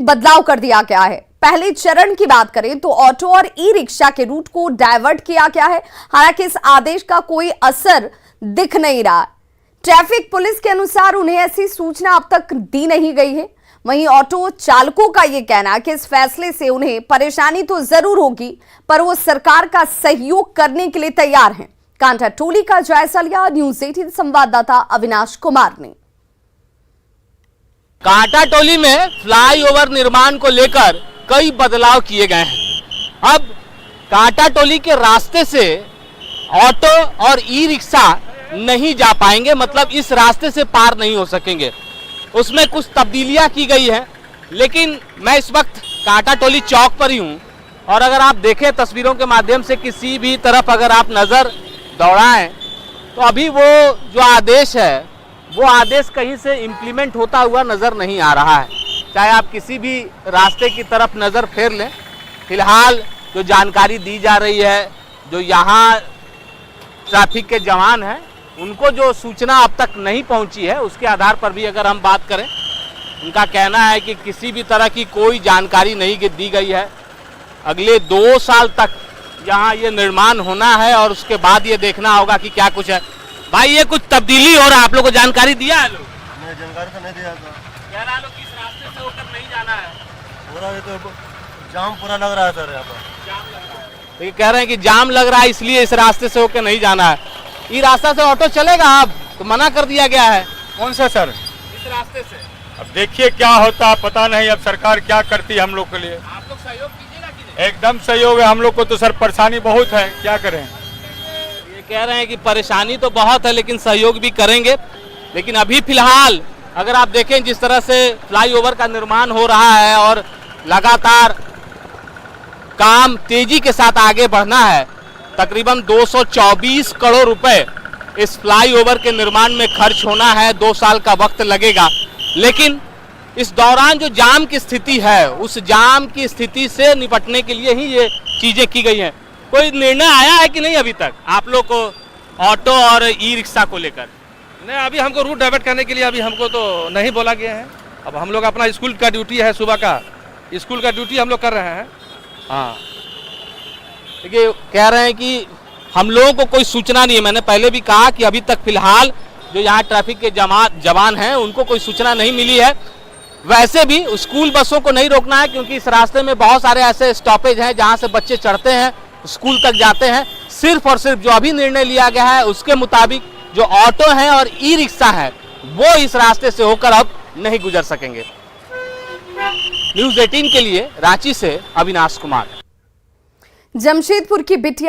बदलाव कर दिया गया है। पहले चरण की बात करें तो ऑटो और ई रिक्शा के रूट को डायवर्ट किया गया है। हालांकि इस आदेश का कोई असर दिख नहीं रहा। ट्रैफिक पुलिस के अनुसार उन्हें ऐसी सूचना अब तक दी नहीं गई है। वहीं ऑटो चालकों का यह कहना है कि इस फैसले से उन्हें परेशानी तो जरूर होगी, पर वो सरकार का सहयोग करने के लिए तैयार हैं। कांटा टोली का जायजा लिया न्यूज़ 18 संवाददाता अविनाश कुमार ने। कांटा टोली में फ्लाईओवर निर्माण को लेकर कई बदलाव किए गए हैं। अब कांटा टोली के रास्ते से ऑटो और ई रिक्शा नहीं जा पाएंगे, मतलब इस रास्ते से पार नहीं हो सकेंगे। उसमें कुछ तब्दीलियां की गई हैं, लेकिन मैं इस वक्त कांटा टोली चौक पर ही हूं और अगर आप देखें तस्वीरों के माध्यम से किसी भी तरफ अगर आप नज़र दौड़ाएं तो अभी वो जो आदेश है वो आदेश कहीं से इम्प्लीमेंट होता हुआ नज़र नहीं आ रहा है। चाहे आप किसी भी रास्ते की तरफ नज़र फेर लें, फिलहाल जो जानकारी दी जा रही है, जो यहाँ ट्रैफिक के जवान हैं उनको जो सूचना अब तक नहीं पहुंची है, उसके आधार पर भी अगर हम बात करें, उनका कहना है कि किसी भी तरह की कोई जानकारी नहीं दी गई है। अगले 2 साल तक यहाँ ये निर्माण होना है और उसके बाद ये देखना होगा कि क्या कुछ है। भाई ये कुछ तब्दीली हो रहा है, आप लोग को जानकारी दिया है? लोग नहीं, जानकारी तो नहीं दिया था। कह रहा लोग किस रास्ते से होकर नहीं जाना है। पूरा ये तो जाम पूरा लग रहा है सर, यहाँ पर जाम लग रहा है। तो ये कह रहे हैं कि जाम लग रहा है इसलिए इस रास्ते से होकर नहीं जाना है। ये रास्ता से ऑटो चलेगा, अब तो मना कर दिया गया है। कौन सा सर? इस रास्ते से अब देखिए क्या होता है, पता नहीं अब सरकार क्या करती है हम लोग के लिए। आप लोग सहयोग कीजिएगा कि नहीं? एकदम सहयोग है हम लोग को, तो सर परेशानी बहुत है, क्या करें। ये कह रहे हैं कि परेशानी तो बहुत है लेकिन सहयोग भी करेंगे। लेकिन अभी फिलहाल अगर आप देखें जिस तरह से फ्लाईओवर का निर्माण हो रहा है और लगातार काम तेजी के साथ आगे बढ़ना है, तकरीबन 224 करोड़ रुपए इस फ्लाईओवर के निर्माण में खर्च होना है। 2 साल का वक्त लगेगा, लेकिन इस दौरान जो जाम की स्थिति है, उस जाम की स्थिति से निपटने के लिए ही ये चीजें की गई हैं। कोई निर्णय आया है कि नहीं अभी तक आप लोग को ऑटो और ई रिक्शा को लेकर? नहीं, अभी हमको रूट डाइवर्ट करने के लिए अभी हमको तो नहीं बोला गया है। अब हम लोग अपना स्कूल का ड्यूटी है, सुबह का स्कूल का ड्यूटी हम लोग कर रहे हैं। हाँ, देखिए कह रहे हैं कि हम लोगों को कोई सूचना नहीं है। मैंने पहले भी कहा कि अभी तक फिलहाल जो यहाँ ट्रैफिक के जवान हैं उनको कोई सूचना नहीं मिली है। वैसे भी स्कूल बसों को नहीं रोकना है क्योंकि इस रास्ते में बहुत सारे ऐसे स्टॉपेज हैं जहाँ से बच्चे चढ़ते हैं, स्कूल तक जाते हैं। सिर्फ और सिर्फ जो अभी निर्णय लिया गया है उसके मुताबिक जो ऑटो हैं और ई रिक्शा है वो इस रास्ते से होकर अब नहीं गुजर सकेंगे। न्यूज़ 18 के लिए रांची से अविनाश कुमार। जमशेदपुर की बिटिया